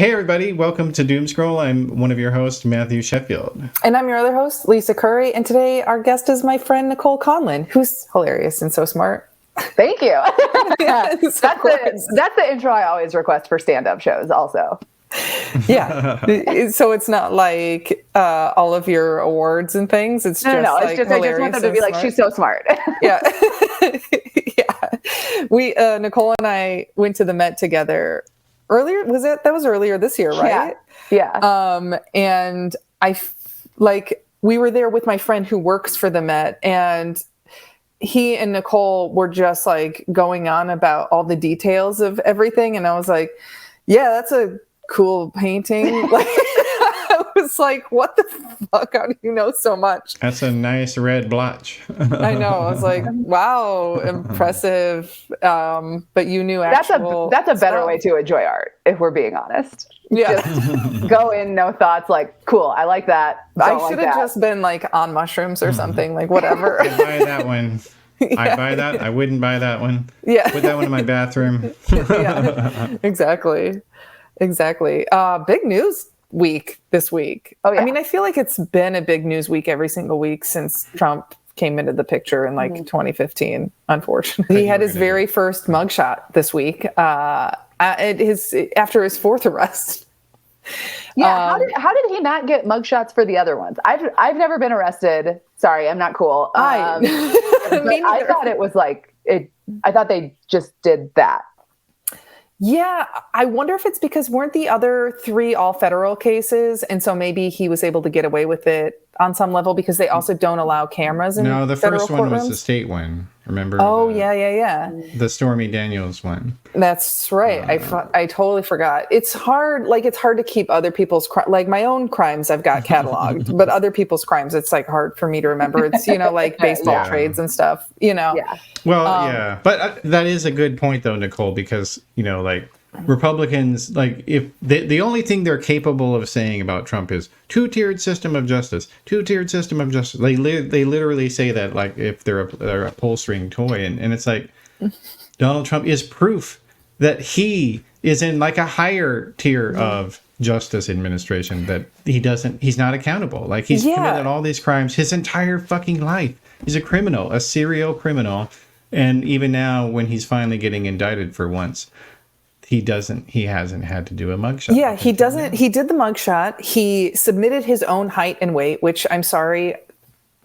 Hey everybody, welcome to Doomscroll. I'm one of your hosts, Matthew Sheffield. And I'm your other host, Lisa Curry. And today our guest is my friend, Nicole Conlan, who's hilarious and so smart. Thank you. Yes, that's the intro I always request for stand-up shows also. Yeah. So it's not like all of your awards and things. It's just no. like It's just I just want them to be like, she's so smart. Yeah. Yeah. We Nicole and I went to the Met together earlier. That was earlier this year, right? Yeah. And we were there with my friend who works for the Met, and he and Nicole were just like going on about all the details of everything. And I was like, yeah, that's a cool painting. Like, I was like, what the fuck? How do you know so much? That's a nice red blotch. I know. I was like, wow, impressive. But you knew actual That's a better stuff. way to enjoy art, if we're being honest. Yeah. Just go in, no thoughts, like, cool, I like that. I should have just been like on mushrooms or something, like whatever. I'd buy that one. Yeah. I'd buy that. I wouldn't buy that one. Yeah. Put that one in my bathroom. Yeah. Exactly. Big news week this week. Oh, yeah. I mean, I feel like it's been a big news week every single week since Trump came into the picture in 2015, unfortunately. He had his very first mugshot this week after his fourth arrest. Yeah, how did he not get mugshots for the other ones? I've never been arrested. Sorry, I'm not cool. I thought it was like it. I thought they just did that. Yeah, I wonder if it's because weren't the other three all federal cases, and so maybe he was able to get away with it on some level because they also don't allow cameras in No, the federal first one courtrooms? was the state one. Remember? Oh, yeah. The Stormy Daniels one. That's right. I totally forgot. It's hard. Like, it's hard to keep other people's like my own crimes I've got cataloged, but other people's crimes, it's like hard for me to remember. It's, like baseball trades and stuff, Yeah. Well, yeah. But that is a good point, though, Nicole, because, like, Republicans, like, if the only thing they're capable of saying about Trump is two-tiered system of justice. They literally say that, like, if they're a pull-string toy. And it's like, Donald Trump is proof that he is in, like, a higher tier of justice administration, that he's not accountable. Like, he's committed all these crimes his entire fucking life. He's a criminal, a serial criminal. And even now, when he's finally getting indicted for once, he hasn't had to do a mugshot. Yeah, he doesn't. He did the mugshot. He submitted his own height and weight, which I'm sorry,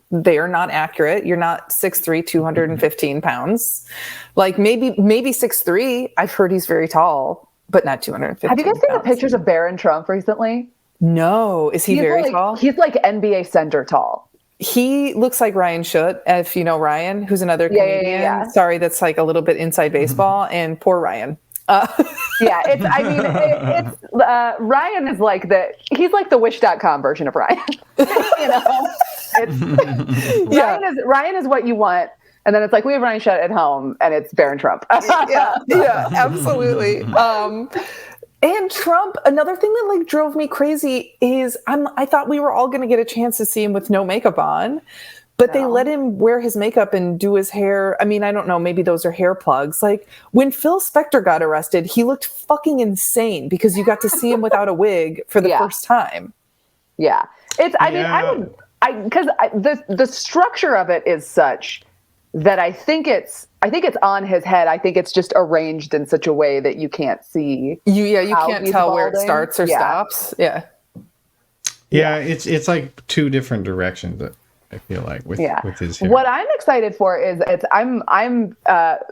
they are not accurate. You're not 6'3", 215 pounds. Like maybe 6'3". I've heard he's very tall, but not 215 Have you guys seen the pictures of Barron Trump recently? No. Is he very tall? He's like NBA center tall. He looks like Ryan Schutt, if you know Ryan, who's another comedian. Yeah. Sorry, that's like a little bit inside baseball, and poor Ryan. Yeah, Ryan is like he's like the wish.com version of Ryan. Ryan is what you want. And then it's like, we have Ryan Schutt at home and it's Barron Trump. yeah, absolutely. And Trump, another thing that like drove me crazy is I thought we were all going to get a chance to see him with no makeup on. But they let him wear his makeup and do his hair. I mean, I don't know. Maybe those are hair plugs. Like when Phil Spector got arrested, he looked fucking insane because you got to see him without a wig for the first time. Yeah. The structure of it is such that I think it's on his head. I think it's just arranged in such a way that you can't see. You can't tell where it starts or stops. Yeah. Yeah. It's like two different directions. I feel like with his hair. What I'm excited for is I'm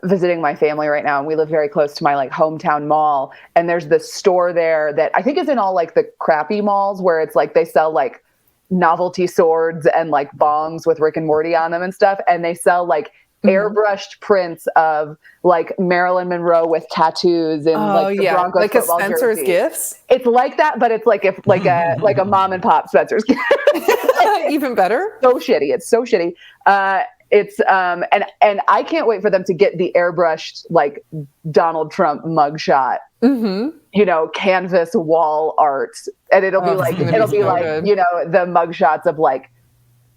visiting my family right now, and we live very close to my like hometown mall, and there's this store there that I think is in all like the crappy malls where it's like they sell like novelty swords and like bongs with Rick and Morty on them and stuff, and they sell like airbrushed prints of like Marilyn Monroe with tattoos and like the Broncos like a football Spencer's jersey. Gifts. It's like that, but it's like a mom and pop Spencer's Gifts. Even better. So shitty. It's so shitty. And I can't wait for them to get the airbrushed like Donald Trump mugshot. Canvas wall art, and it'll be like the mugshots of like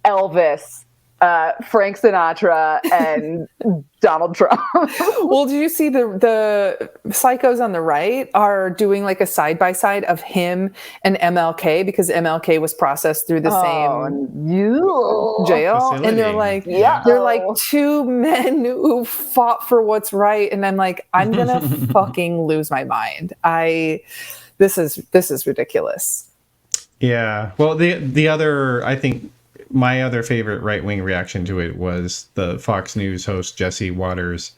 Elvis Frank Sinatra and Donald Trump. Well, did you see the psychos on the right are doing like a side-by-side of him and MLK because MLK was processed through the same jail. Facility. And they're like, Yeah. they're like two men who fought for what's right. And I'm like, I'm going to fucking lose my mind. This is ridiculous. Yeah. Well, the other, I think, my other favorite right-wing reaction to it was the Fox News host Jesse Waters,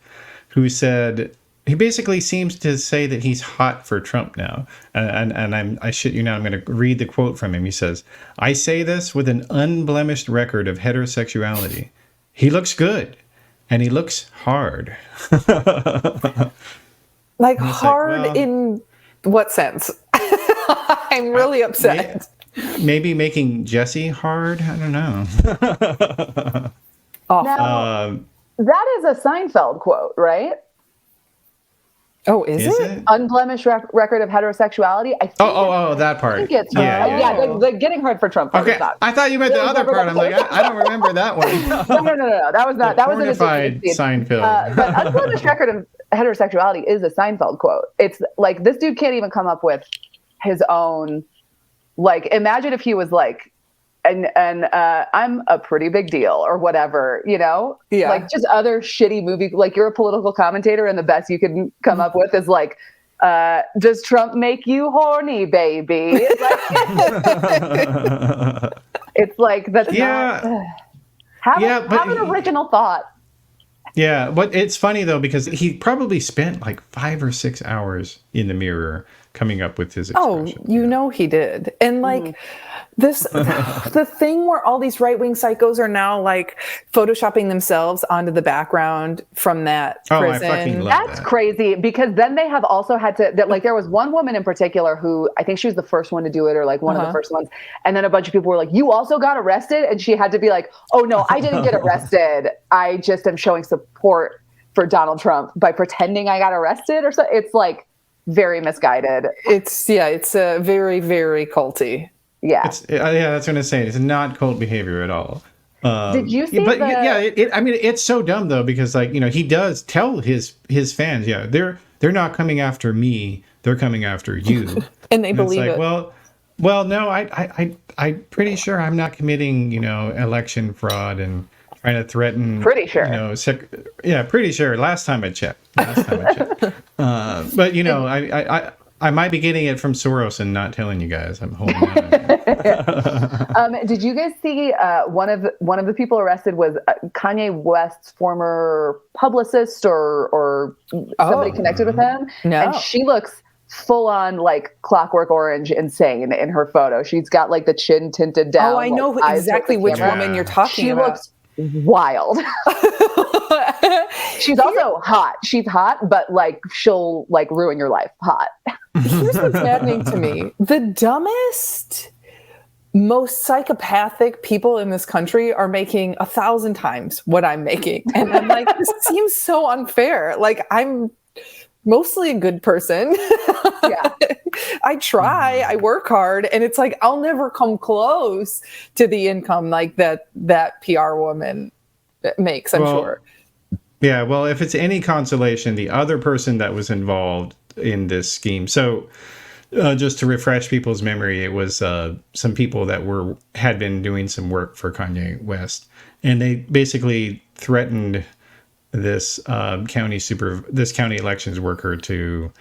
who said he basically seems to say that he's hot for Trump now. And I shit you not, I'm going to read the quote from him. He says, "I say this with an unblemished record of heterosexuality. He looks good, and he looks hard." Like hard in what sense? I'm really upset. Maybe making Jesse hard? I don't know. Now, that is a Seinfeld quote, right? Oh, is it? Unblemished record of heterosexuality. I think that part. I think it's the getting hard for Trump part. Okay, I thought you meant the other part. I'm like, I don't remember that one. No. That was not. That was Pornified Seinfeld. But unblemished record of heterosexuality is a Seinfeld quote. It's like this dude can't even come up with his own. Like, imagine if he was like, and I'm a pretty big deal or whatever, you know? Yeah. Like just other shitty movie, like you're a political commentator and the best you can come up with is like, does Trump make you horny, baby? It's like that's not, have an original thought. Yeah, but it's funny though, because he probably spent like 5 or 6 hours in the mirror coming up with his expression. Oh, you know he did. And like the thing where all these right-wing psychos are now like photoshopping themselves onto the background from that prison. I fucking love That's that. crazy because then they have also had to, like there was one woman in particular who I think she was the first one to do it or like one of the first ones. And then a bunch of people were like, you also got arrested? And she had to be like, oh no, I didn't get arrested. I just am showing support for Donald Trump by pretending I got arrested or so. It's like very misguided. It's very, very culty. Yeah. That's what I'm going to say. It's not cult behavior at all. Did you see it's so dumb though, because like, you know, he does tell his fans, they're not coming after me, they're coming after you. And they believe it's like, it. Well, no, I'm pretty sure I'm not committing, you know, election fraud and trying to threaten. Pretty sure. You know, pretty sure. Last time I checked. But you know, I might be getting it from Soros and not telling you guys. I'm holding on. Did you guys see one of the people arrested was Kanye West's former publicist or somebody connected with him? No. And she looks full on like Clockwork Orange insane in her photo. She's got like the chin tinted down. Oh, I know exactly which woman you're talking about. She looks wild. She's also hot. She's hot, but like she'll like ruin your life. Hot. Here's what's maddening to me. The dumbest, most psychopathic people in this country are making 1,000 times what I'm making. And I'm like, this seems so unfair. Like, I'm mostly a good person. Yeah. I try, I work hard, and it's like, I'll never come close to the income like that PR woman makes, I'm sure. Yeah, well, if it's any consolation, the other person that was involved in this scheme. So just to refresh people's memory, it was some people that had been doing some work for Kanye West, and they basically threatened this county elections worker to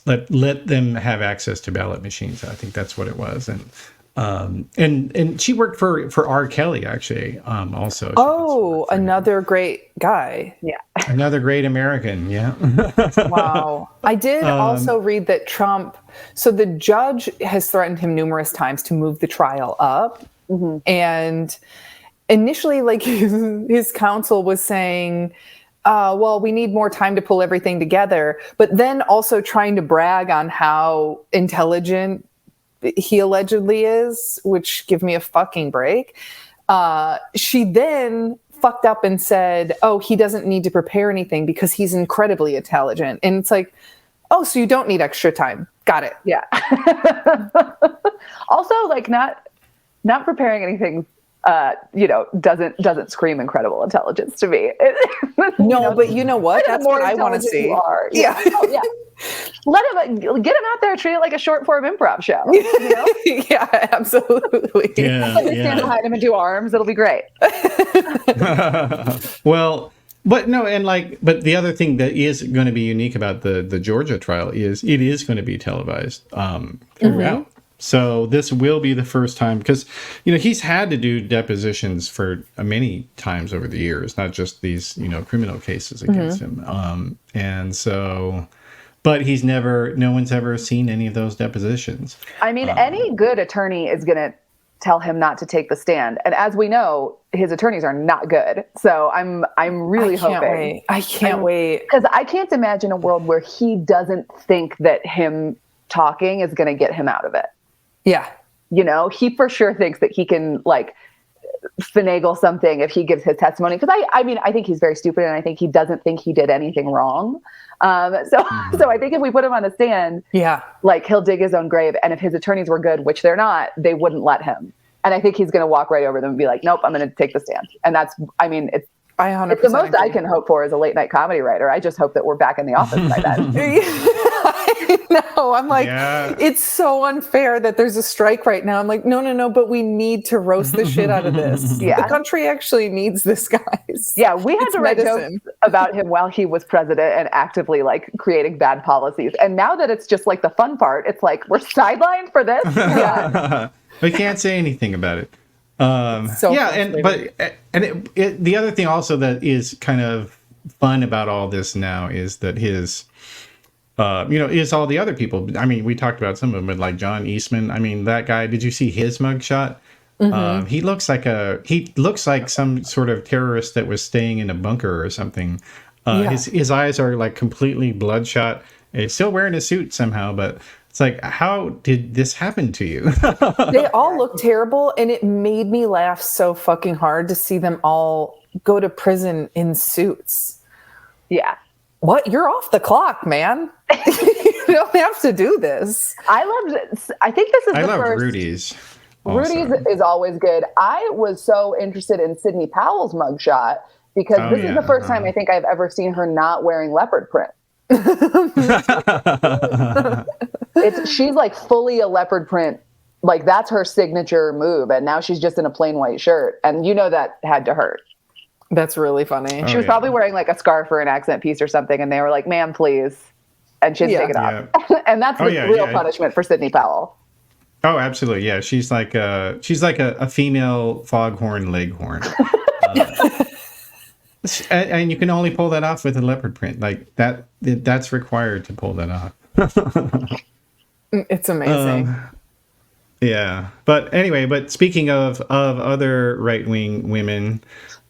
let them have access to ballot machines. I think that's what it was, and she worked for R. Kelly actually. Also. Oh, another great guy. Yeah. Another great American. Yeah. Wow. I did also read that Trump. So the judge has threatened him numerous times to move the trial up, and initially, like his counsel was saying, well, we need more time to pull everything together, but then also trying to brag on how intelligent he allegedly is, which give me a fucking break. She then fucked up and said, oh, he doesn't need to prepare anything because he's incredibly intelligent. And it's like, oh, so you don't need extra time. Got it. Yeah. Also, like not preparing anything doesn't scream incredible intelligence to me. No, but you know what? That's what I want to see. Yeah. Oh, yeah. Get him out there, treat it like a short form improv show. You know? Yeah, absolutely. Yeah, Stand behind him and do arms. It'll be great. Well, but no, but the other thing that is going to be unique about the Georgia trial is it is going to be televised throughout. So this will be the first time, because he's had to do depositions for many times over the years, not just these criminal cases against him. And so, but no one's ever seen any of those depositions. I mean, any good attorney is going to tell him not to take the stand, and as we know, his attorneys are not good. So I'm really hoping. I can't wait, because I can't imagine a world where he doesn't think that him talking is going to get him out of it. Yeah. He for sure thinks that he can finagle something if he gives his testimony. Because I think he's very stupid, and I think he doesn't think he did anything wrong. So I think if we put him on the stand, he'll dig his own grave. And if his attorneys were good, which they're not, they wouldn't let him. And I think he's going to walk right over them and be like, nope, I'm going to take the stand. And it's the most I can hope for as a late night comedy writer. I just hope that we're back in the office by then. No, I'm like, it's so unfair that there's a strike right now. I'm like, no, but we need to roast the shit out of this. Yeah. The country actually needs this, guys. Yeah, we had to write jokes about him while he was president and actively creating bad policies. And now that it's just the fun part, it's like, we're sidelined for this? Yeah. We can't say anything about it. The other thing also that is kind of fun about all this now is that his is all the other people. I mean, we talked about some of them, but like John Eastman. I mean, that guy. Did you see his mugshot? He looks like some sort of terrorist that was staying in a bunker or something. His eyes are completely bloodshot. He's still wearing a suit somehow, but it's how did this happen to you? They all look terrible, and it made me laugh so fucking hard to see them all go to prison in suits. Yeah. What? You're off the clock, man. You don't have to do this. I think this is the first. Rudy's. Rudy's is always good. I was so interested in Sidney Powell's mugshot because this is the first time I think I've ever seen her not wearing leopard print. She's fully a leopard print. That's her signature move. And now she's just in a plain white shirt. And that had to hurt. That's really funny. She was probably wearing a scarf or an accent piece or something. And they were like, ma'am, please. And she'd take it off. And that's the real punishment for Sidney Powell. Oh, absolutely. Yeah. She's like a female foghorn leghorn. And you can only pull that off with a leopard print. That's required to pull that off. It's amazing. Yeah. But anyway, speaking of other right-wing women,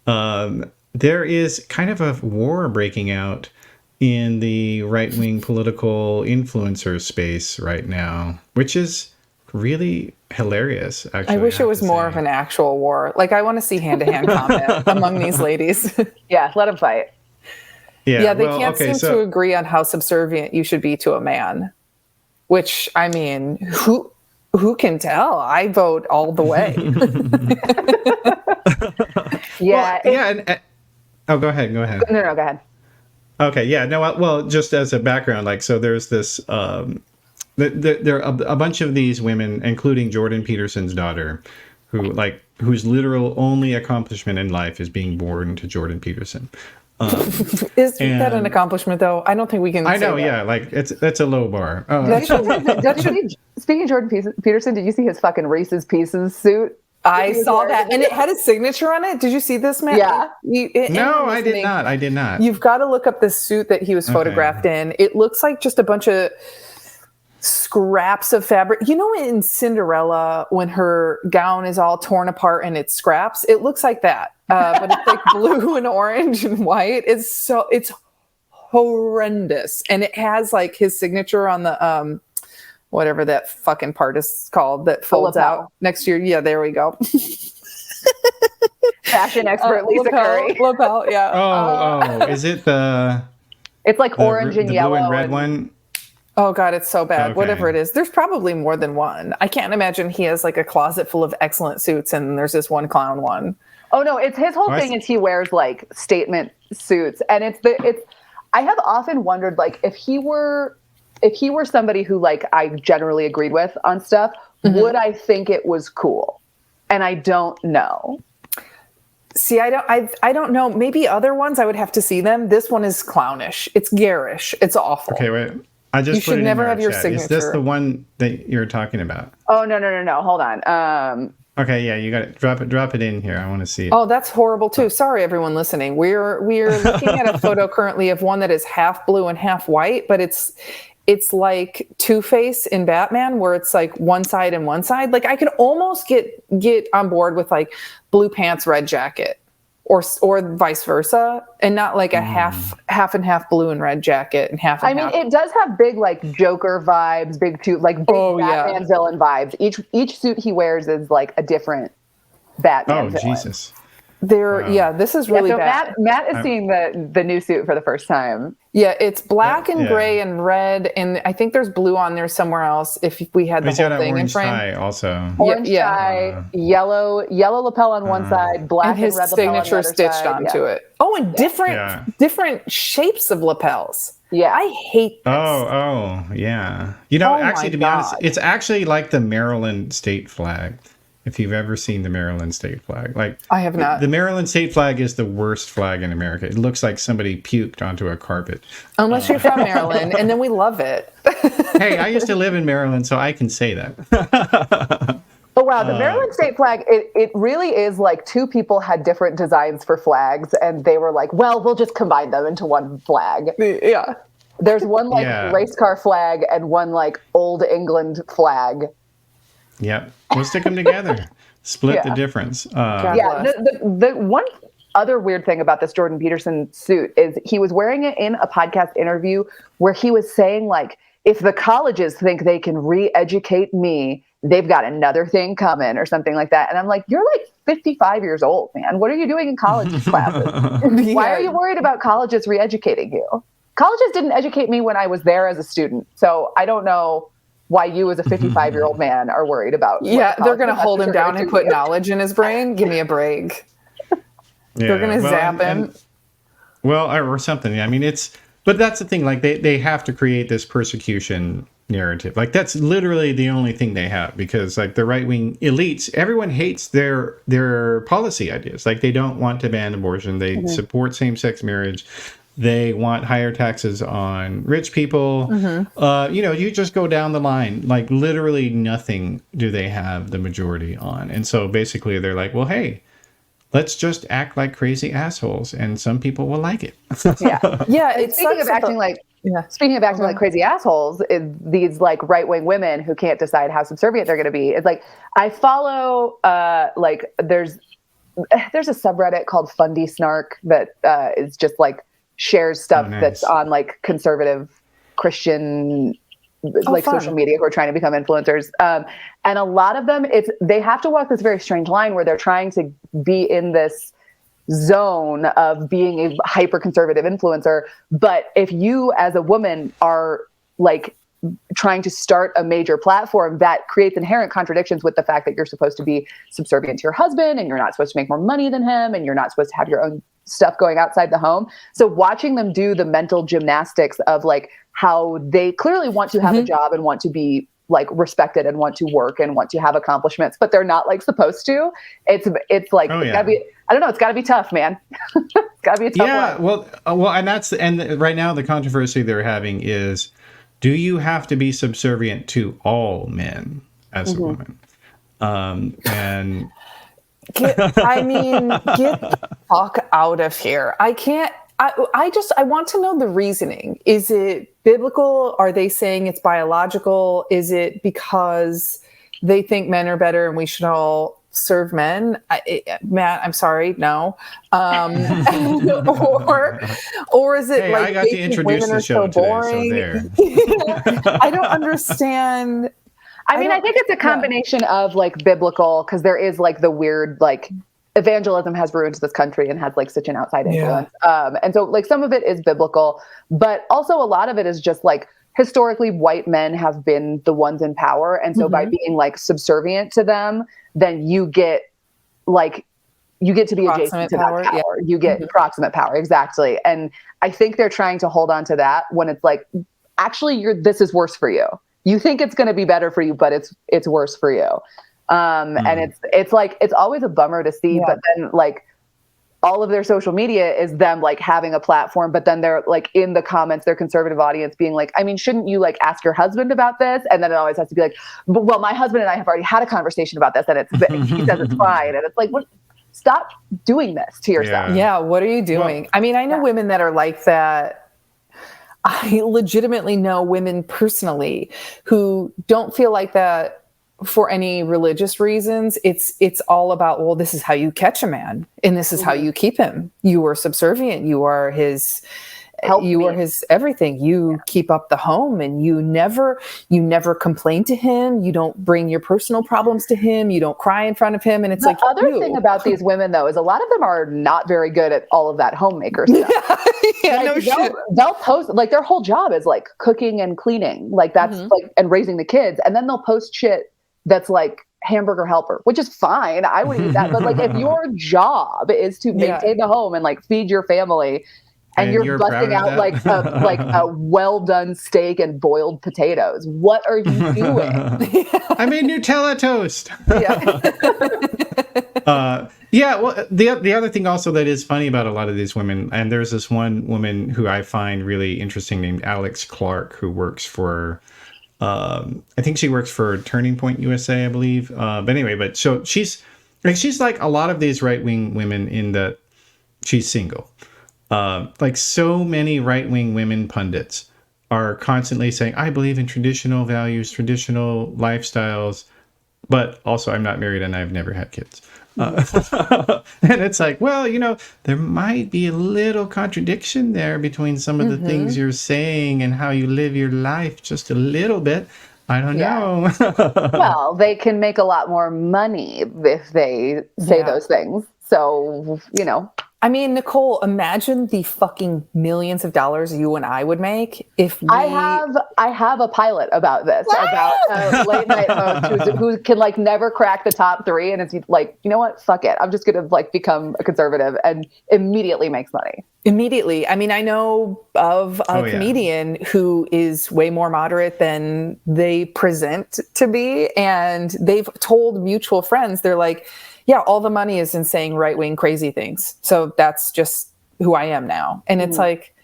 there is kind of a war breaking out in the right-wing political influencer space right now, which is really hilarious, actually. I wish it was more of an actual war. I want to see hand-to-hand combat among these ladies. Yeah, let them fight. Yeah, they can't seem to agree on how subservient you should be to a man. Which, I mean, who can tell? I vote all the way. Go ahead. No, go ahead. Okay, yeah. No, well, just as a background, so there's this... there are a bunch of these women, including Jordan Peterson's daughter, whose literal only accomplishment in life is being born to Jordan Peterson. Is that an accomplishment, though? I don't think we can. I know, yeah. That's a low bar. Speaking of Jordan Peterson, did you see his fucking Reese's Pieces suit? I saw that, and it had a signature on it. Did you see this, man? Yeah. No, I did not. I did not. You've got to look up this suit that he was photographed in. It looks like just a bunch of scraps of fabric. In Cinderella, when her gown is all torn apart and it's scraps, it looks like that. But it's blue and orange and white. It's horrendous. And it has his signature on the, whatever that fucking part is called that folds out next to your, yeah, there we go. Fashion expert Lisa Curry. Lapel, yeah. Oh, is it the... It's orange and the yellow. blue and red one? Oh God, it's so bad. Okay. Whatever it is, there's probably more than one. I can't imagine he has like a closet full of excellent suits and there's this one clown one. Oh no, it's his whole thing is he wears like statement suits, and I have often wondered like if he were somebody who like I generally agreed with on stuff, would I think it was cool? And I don't know. See, I don't know. Maybe other ones I would have to see them. This one is clownish. It's garish. It's awful. Okay, wait. I just you should never have your signature. Is this the one that you're talking about? Oh no. Hold on. Okay, yeah, you got it. Drop it in here. I want to see it. Oh, that's horrible too. Sorry, everyone listening. We're looking at a photo currently of one that is half blue and half white, but it's like Two-Face in Batman, where it's like one side and one side. Like I could almost get on board with like blue pants, red jacket, or vice versa, and not like a half and half blue and red jacket and half. And half. It does have big like Joker vibes, big Batman villain vibes. Each suit he wears is like a different Batman villain. Jesus. This is really bad. Matt is seeing the new suit for the first time. Yeah, it's black and gray and red, and I think there's blue on there somewhere else. If we had the whole thing in frame, tie also orange tie, yellow lapel on one side, black and red lapel on the other signature stitched onto it. Oh, and different shapes of lapels. Yeah, I hate this. Oh, yeah. You know, actually, to be honest, it's actually like the Maryland state flag. If you've ever seen the Maryland state flag, like I have not. The Maryland state flag is the worst flag in America. It looks like somebody puked onto a carpet. Unless you're from Maryland, and then we love it. Hey, I used to live in Maryland, so I can say that. Oh wow, the Maryland state flag, it really is like two people had different designs for flags, and they were like, well, we'll just combine them into one flag. Yeah. There's one like race car flag and one like old England flag. Yep. We'll stick them together. Split the difference. The one other weird thing about this Jordan Peterson suit is he was wearing it in a podcast interview where he was saying like, if the colleges think they can re-educate me, they've got another thing coming or something like that. And I'm like, you're like 55 years old, man. What are you doing in college classes? Why are you worried about colleges re-educating you? Colleges didn't educate me when I was there as a student. So I don't know why you as a 55-year-old man are worried about. Yeah, they're going to hold him down and put knowledge in his brain. Give me a break. They're going to zap him. Or something. I mean, but that's the thing. Like they have to create this persecution narrative. Like that's literally the only thing they have, because like the right-wing elites, everyone hates their policy ideas. Like they don't want to ban abortion. They support same-sex marriage. They want higher taxes on rich people. You just go down the line. Like literally nothing do they have the majority on. And so basically they're like, well, hey, let's just act like crazy assholes, and some people will like it. Yeah. Speaking of acting like crazy assholes, is these like right-wing women who can't decide how subservient they're going to be. It's like I follow there's a subreddit called Fundy Snark that is just like shares stuff that's on like conservative Christian social media who are trying to become influencers. And a lot of them, they have to walk this very strange line where they're trying to be in this zone of being a hyper conservative influencer. But if you as a woman are like trying to start a major platform, that creates inherent contradictions with the fact that you're supposed to be subservient to your husband, and you're not supposed to make more money than him, and you're not supposed to have your own stuff going outside the home. So watching them do the mental gymnastics of like how they clearly want to have a job and want to be like respected and want to work and want to have accomplishments, but they're not like supposed to. It's like, it's gotta be, I don't know. It's gotta be tough, man. It's gotta be a tough one. And right now the controversy they're having is, do you have to be subservient to all men as a woman? And get the fuck out of here. I can't. I want to know the reasoning. Is it biblical? Are they saying it's biological? Is it because they think men are better and we should all serve men? Matt, I'm sorry, no. Or is it like I got to introduce the show today, boring? So there. I don't understand. I think it's a combination of like biblical, because there is like the weird like evangelism has ruined this country and has like such an outside influence. And so like some of it is biblical, but also a lot of it is just like historically white men have been the ones in power. And so by being like subservient to them, then you get to be adjacent to that power. Yeah. You get proximate power. Exactly. And I think they're trying to hold on to that when it's like, actually, this is worse for you. You think it's going to be better for you, but it's worse for you. And it's like, it's always a bummer to see, but then like all of their social media is them like having a platform, but then they're like in the comments, their conservative audience being like, I mean, shouldn't you like ask your husband about this? And then it always has to be like, well, my husband and I have already had a conversation about this and he says it's fine. And it's like, what? Stop doing this to yourself. Yeah. What are you doing? Well, I mean, I know women that are like that. I legitimately know women personally who don't feel like that for any religious reasons. It's all about, well, this is how you catch a man and this is how you keep him. You are subservient. You are his are his everything. You keep up the home and you never complain to him. You don't bring your personal problems to him. You don't cry in front of him. And it's the other thing about these women though, is a lot of them are not very good at all of that homemaker stuff. They'll post, like their whole job is like cooking and cleaning. Like that's like, and raising the kids. And then they'll post shit that's like hamburger helper, which is fine. I would eat that. But like if your job is to maintain the home and like feed your family, and you're busting out like a well done steak and boiled potatoes, what are you doing? I made Nutella toast. Well, the other thing also that is funny about a lot of these women, and there's this one woman who I find really interesting named Alex Clark, who works for I think she works for Turning Point USA, I believe. But so she's like a lot of these right-wing women in that she's single. Like so many right-wing women pundits are constantly saying, I believe in traditional values, traditional lifestyles, but also I'm not married and I've never had kids. And it's like, well, there might be a little contradiction there between some of the things you're saying and how you live your life just a little bit. I don't know. Well, they can make a lot more money if they say those things. So, I mean, Nicole, imagine the fucking millions of dollars you and I would make if we... I have a pilot about this, about a late night host who can like never crack the top 3. And it's like, you know what? Fuck it. I'm just going to like become a conservative and immediately makes money. Immediately. I mean, I know of a comedian who is way more moderate than they present to be. And they've told mutual friends, they're like, yeah, all the money is in saying right-wing crazy things. So that's just who I am now. And it's like,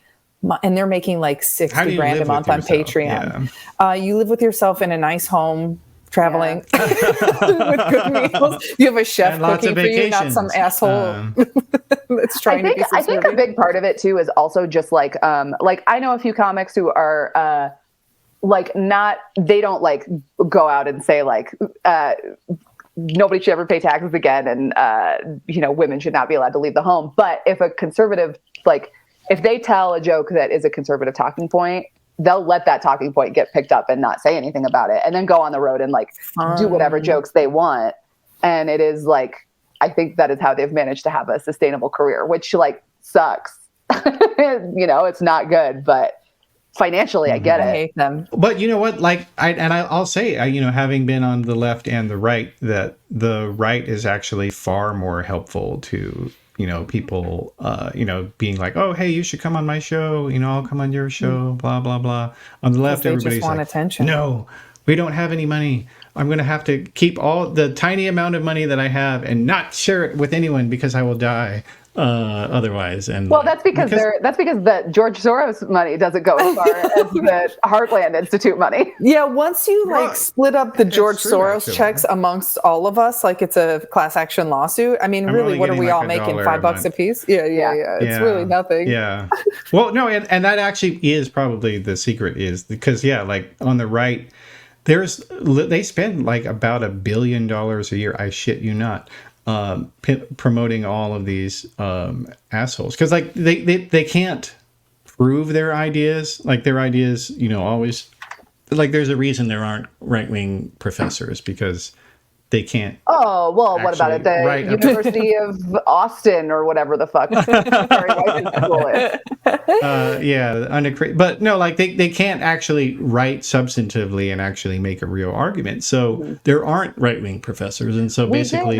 and they're making like $60,000 a month on Patreon. Yeah. You live with yourself in a nice home, traveling with good meals. You have a chef cooking for you, not some asshole that's trying to be subservient. I think a big part of it too is also just like I know a few comics who are they don't like go out and say like, nobody should ever pay taxes again. And, women should not be allowed to leave the home. But if a conservative, like if they tell a joke that is a conservative talking point, they'll let that talking point get picked up and not say anything about it. And then go on the road and like do whatever jokes they want. And it is like, I think that is how they've managed to have a sustainable career, which like sucks. It's not good, but financially, I get it. I hate them. But you know what? Like, I'll say, having been on the left and the right, that the right is actually far more helpful to, people, being like, oh, hey, you should come on my show. I'll come on your show, blah, blah, blah. On the left, everybody's just want like, attention. No, we don't have any money. I'm going to have to keep all the tiny amount of money that I have and not share it with anyone because I will die. Otherwise, and that's because the George Soros money doesn't go as far as the Heartland Institute money. Yeah, once you split up the George Soros checks amongst all of us, like it's a class action lawsuit. I mean, really, what are we all making? $5 a piece? Yeah. It's really nothing. Yeah. Well, no, and that actually is probably the secret, is because like on the right, they spend like about $1 billion a year. I shit you not. Promoting all of these assholes, because like they can't prove their ideas. Like their ideas, always like there's a reason there aren't right-wing professors, because they can't. Oh, well, what about it? The write University of Austin or whatever the fuck Harry Weiss's school is. But no, like they can't actually write substantively and actually make a real argument. So there aren't right-wing professors, and so basically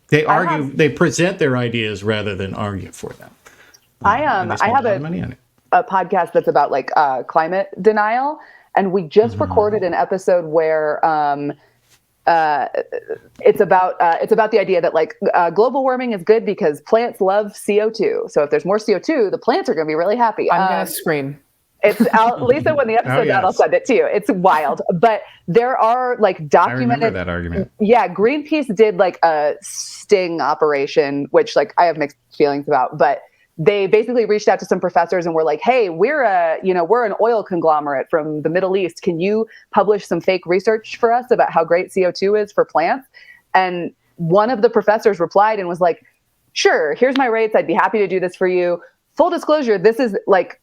they argue, they present their ideas rather than argue for them. I have a podcast that's about like climate denial, and we just recorded an episode where it's about the idea that like global warming is good because plants love CO2. So if there's more CO2, the plants are going to be really happy. I'm going to scream. It's out, Lisa, when the episode's out, I'll send it to you. It's wild. But there are like documented. I remember that argument. Yeah, Greenpeace did like a sting operation, which like I have mixed feelings about, but they basically reached out to some professors and were like, hey, we're an oil conglomerate from the Middle East. Can you publish some fake research for us about how great CO2 is for plants? And one of the professors replied and was like, sure, here's my rates. I'd be happy to do this for you. Full disclosure, this is like,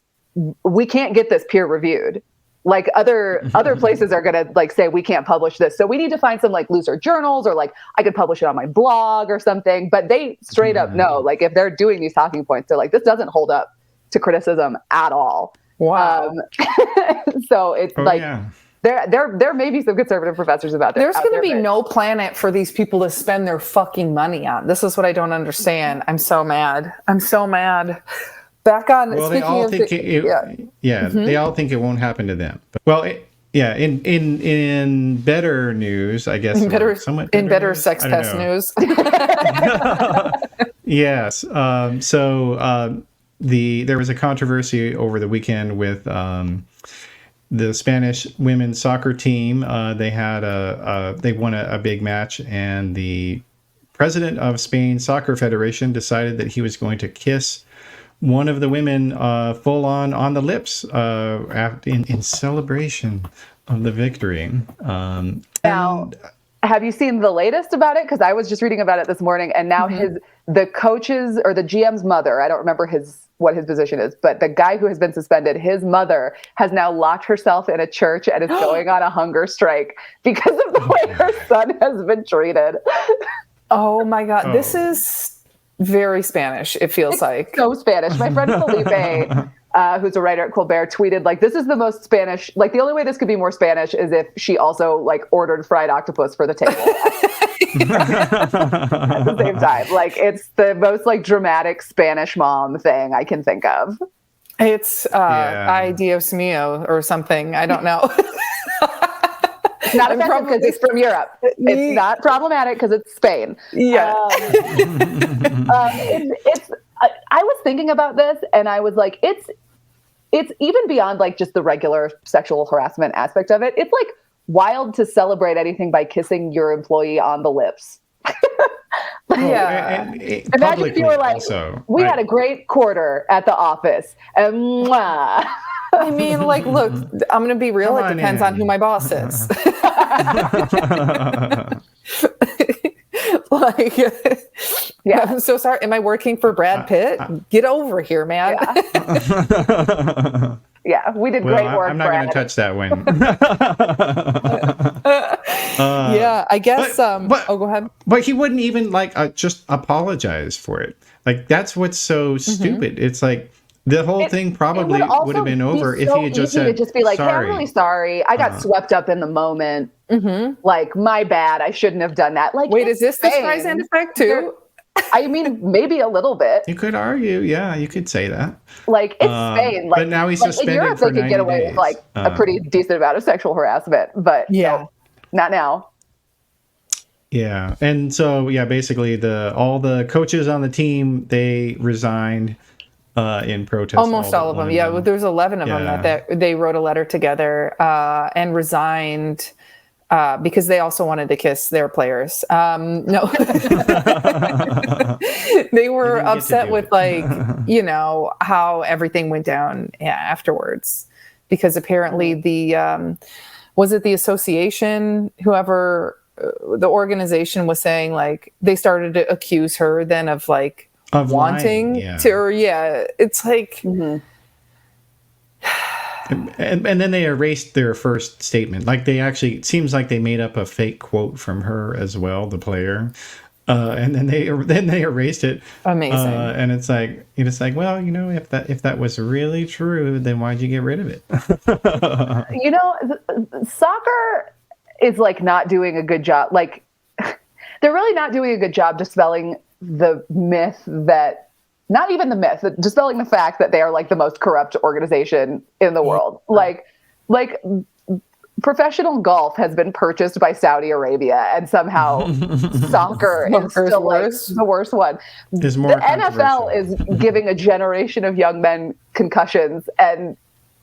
we can't get this peer reviewed. Like other places are going to like say, we can't publish this. So we need to find some like looser journals, or like I could publish it on my blog or something. But they straight up know, like if they're doing these talking points, they're like, this doesn't hold up to criticism at all. Wow. So it's there may be some conservative professors about there. There's going to be no planet for these people to spend their fucking money on. This is what I don't understand. I'm so mad. Back on. Well, they all think they all think it won't happen to them. But, in better news, I guess. In better sex test news. Yes. There was a controversy over the weekend with the Spanish women's soccer team. They won a big match, and the president of Spain's Soccer Federation decided that he was going to kiss one of the women full on the lips in celebration of the victory. Now, have you seen the latest about it? Because I was just reading about it this morning, and now the coach's or the GM's mother, I don't remember what his position is, but the guy who has been suspended, his mother has now locked herself in a church and is going on a hunger strike because of the way her son has been treated. Oh my God. This is very Spanish, it feels like. So Spanish. My friend Felipe, who's a writer at Colbert, tweeted, like, this is the most Spanish. Like, the only way this could be more Spanish is if she also, like, ordered fried octopus for the table. At the same time. Like, it's the most, like, dramatic Spanish mom thing I can think of. It's Ay Dios mío or something. I don't know. It's not offensive because it's from Europe. It's not problematic because it's Spain. Yeah. I was thinking about this, and I was like, it's even beyond like just the regular sexual harassment aspect of it. It's like wild to celebrate anything by kissing your employee on the lips. Yeah. Imagine if you were like, we had a great quarter at the office, and mwah. I mean, like, look, I'm going to be real. It depends on who my boss is. Like, I'm so sorry. Am I working for Brad Pitt? Get over here, man. Yeah, we did great work. I'm not going to touch that one. I guess. Go ahead. But he wouldn't even like just apologize for it. Like, that's what's so stupid. It's like, the whole thing probably would have been over if he had just said, just be like, sorry. Hey, I'm really sorry. I got swept up in the moment. Like, my bad. I shouldn't have done that. Like, wait, is this the Streisand effect too? I mean, maybe a little bit. You could argue. Yeah, you could say that. Like, it's Spain. Like, but now he's suspended in Europe, for 90 they could get away days. with like a pretty decent amount of sexual harassment. But no, not now. Yeah. And so, basically all the coaches on the team, they resigned in protest. Almost all of them. Yeah. Well, there's 11 of them that they wrote a letter together and resigned because they also wanted to kiss their players. No, they were upset with like, how everything went down afterwards, because apparently was it the association, whoever the organization was saying, like, they started to accuse her then of wanting to, it's like, And then they erased their first statement. Like it seems like they made up a fake quote from her as well, the player. And then they erased it. Amazing. And it's like well, if that was really true, then why'd you get rid of it? Soccer is like not doing a good job. Like they're really not doing a good job dispelling the myth that. Not even the myth, dispelling the fact that they are like the most corrupt organization in the world. Like professional golf has been purchased by Saudi Arabia, and somehow soccer is still like the worst one. The NFL is giving a generation of young men concussions, and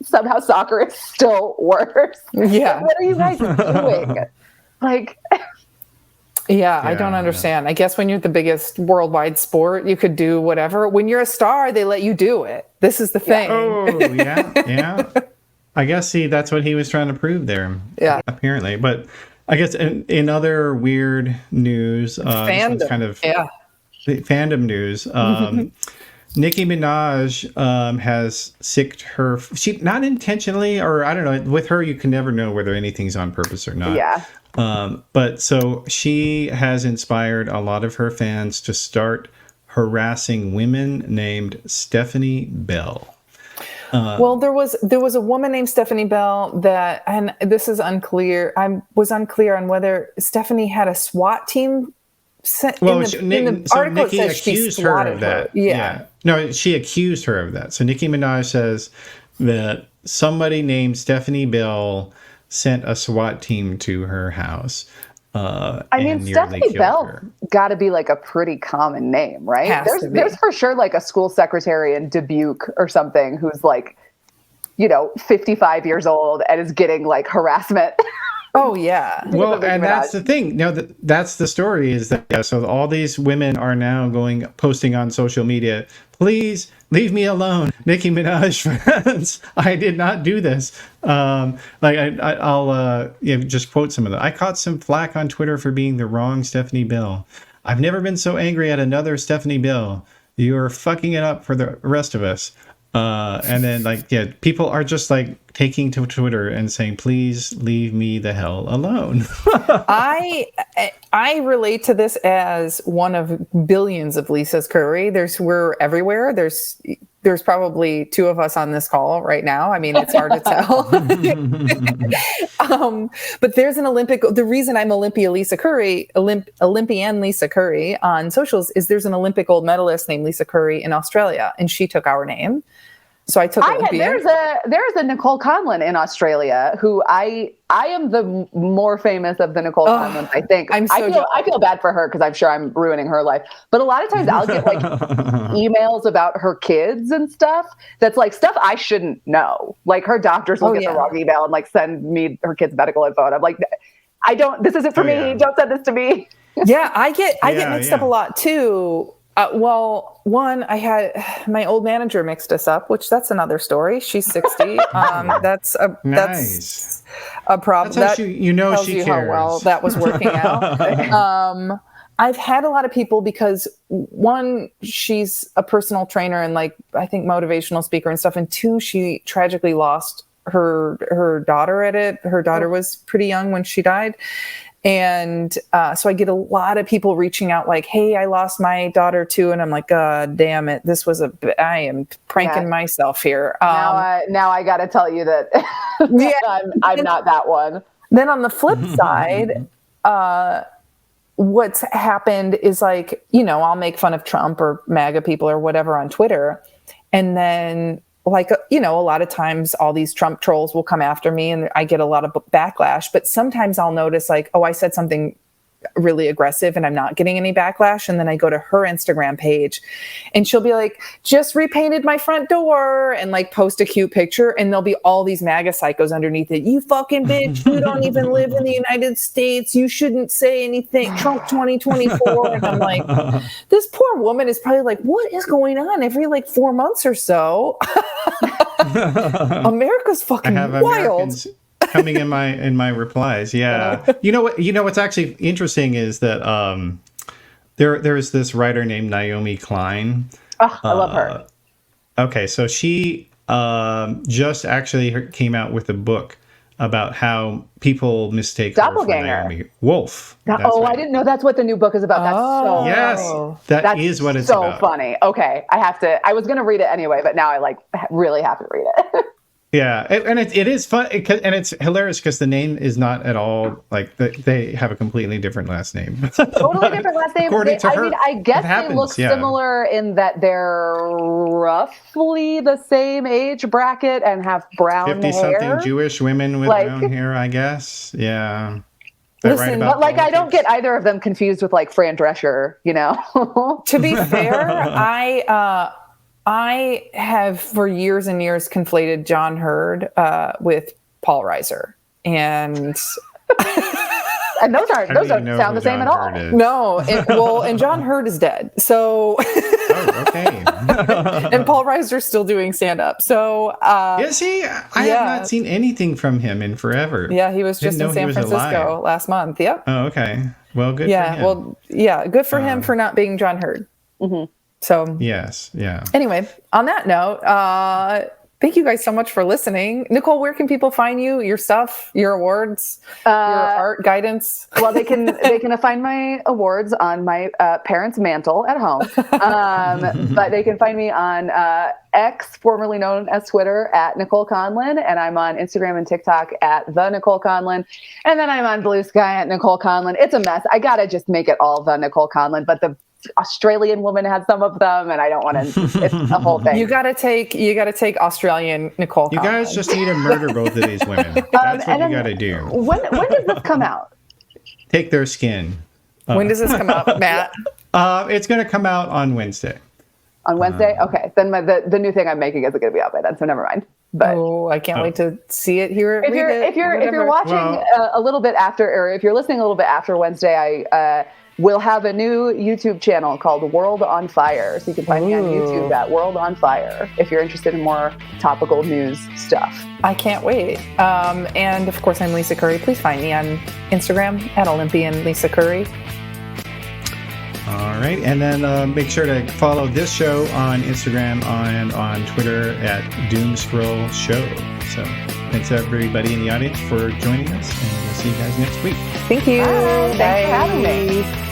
somehow soccer is still worse. Yeah. Like, what are you guys doing? Like... Yeah, I don't understand. I guess when you're the biggest worldwide sport, you could do whatever. When you're a star, they let you do it. This is the thing. Oh, yeah. I guess, that's what he was trying to prove there. Yeah. Apparently. But I guess in other weird news, fandom. Kind of fandom news, Nicki Minaj has sicked her. She not intentionally, or I don't know. With her, you can never know whether anything's on purpose or not. Yeah. But so she has inspired a lot of her fans to start harassing women named Stephanie Bell. Well, there was a woman named Stephanie Bell that, and this is unclear. I was unclear on whether Stephanie had a SWAT team. Nicki accused her of that. Yeah. No, she accused her of that. So Nicki Minaj says that somebody named Stephanie Bell sent a SWAT team to her house. I mean, Stephanie Bell got to be like a pretty common name, right? There's for sure like a school secretary in Dubuque or something who's like, 55 years old and is getting like harassment. Oh yeah. Well, and that's the thing. That's the story is that so all these women are now posting on social media. Please leave me alone, Nicki Minaj fans. I did not do this. I'll just quote some of them. I caught some flack on Twitter for being the wrong Stephanie Bell. I've never been so angry at another Stephanie Bell. You're fucking it up for the rest of us. And then people are just like taking to Twitter and saying, please leave me the hell alone. I relate to this as one of billions of Lisa's Curry. We're everywhere. There's probably two of us on this call right now. I mean, it's hard to tell. But there's an the reason I'm Olympian Lisa Curry on socials is there's an Olympic gold medalist named Lisa Curry in Australia, and she took our name. So I took Olympian. There's a Nicole Conlan in Australia who I am the more famous of the Nicole Conlan, I think. I feel bad for her because I'm sure I'm ruining her life. But a lot of times I'll get like emails about her kids and stuff that's like stuff I shouldn't know. Like her doctors will get the wrong email and like send me her kids' medical info. And I'm like, this isn't for me. Yeah. Don't send this to me. Yeah, I get mixed up a lot too. One, I had my old manager mixed us up, which that's another story. She's 60. That's a problem. That's how she cares. How well that was working out. I've had a lot of people because one, she's a personal trainer and like I think motivational speaker and stuff, and two, she tragically lost her daughter at it. Her daughter was pretty young when she died. And so I get a lot of people reaching out like, hey, I lost my daughter too. And I'm like, God damn it. I am pranking myself here. Now I got to tell you that I'm not that one. Then on the flip side, what's happened is like, I'll make fun of Trump or MAGA people or whatever on Twitter. And then like, a lot of times all these Trump trolls will come after me and I get a lot of backlash, but sometimes I'll notice like, I said something really aggressive and I'm not getting any backlash. And then I go to her Instagram page and she'll be like, just repainted my front door and like post a cute picture. And there'll be all these MAGA psychos underneath it. You fucking bitch. You don't even live in the United States. You shouldn't say anything. Trump 2024. And I'm like, this poor woman is probably like, what is going on every like 4 months or so? America's fucking wild. Coming in my replies. Yeah. You know what's actually interesting is that there's this writer named Naomi Klein. Oh, I love her. Okay, so she just actually came out with a book about how people mistake her for Doppelganger. Naomi Wolf. I didn't know that's what the new book is about. That's so Yes, funny. that is what it's so about. funny. Okay, I was going to read it anyway, but now I really have to read it. Yeah, and it is fun, and it's hilarious because the name is not at all like they have a completely different last name. Totally different last name. According to her, I mean, I guess they look similar in that they're roughly the same age bracket and have brown 50-something Jewish women with brown hair, I guess. Yeah. Listen, but I don't get either of them confused with Fran Drescher, you know? To be fair, I have for years and years conflated John Hurd with Paul Reiser, and and those don't sound the same at all. No, and John Hurd is dead. So, okay. And Paul Reiser's still doing stand up. So, is he? I have not seen anything from him in forever. Yeah, he was just in San Francisco last month. Yep. Oh, okay. Well, good. For him. Well, yeah, good for him for not being John Hurd. Mm-hmm. So yes, yeah. Anyway, on that note, thank you guys so much for listening. Nicole, where can people find you, your stuff, your awards, your art guidance? Well, they can find my awards on my parents' mantle at home. But they can find me on X, formerly known as Twitter, at Nicole Conlan, and I'm on Instagram and TikTok at the Nicole Conlan, and then I'm on Blue Sky at Nicole Conlan. It's a mess. I gotta just make it all the Nicole Conlan, but the Australian woman had some of them, and I don't want to. It's a whole thing. You gotta take Australian Nicole. You guys just need to murder both of these women. That's what you got to do. When does this come out? Take their skin. When does this come out, Matt? It's going to come out on Wednesday. On Wednesday? Okay, then the new thing I'm making isn't going to be out by then, so never mind. But I can't wait to see it, hear it, read it. If you're watching a little bit after, or if you're listening a little bit after Wednesday, we'll have a new YouTube channel called World on Fire. So you can find me on YouTube at World on Fire if you're interested in more topical news stuff. I can't wait. And of course, I'm Lisa Curry. Please find me on Instagram at Olympian Lisa Curry. All right. And then make sure to follow this show on Instagram and on Twitter at Doomscroll Show. So thanks everybody in the audience for joining us, and we'll see you guys next week. Thank you. Bye. Thanks for having me.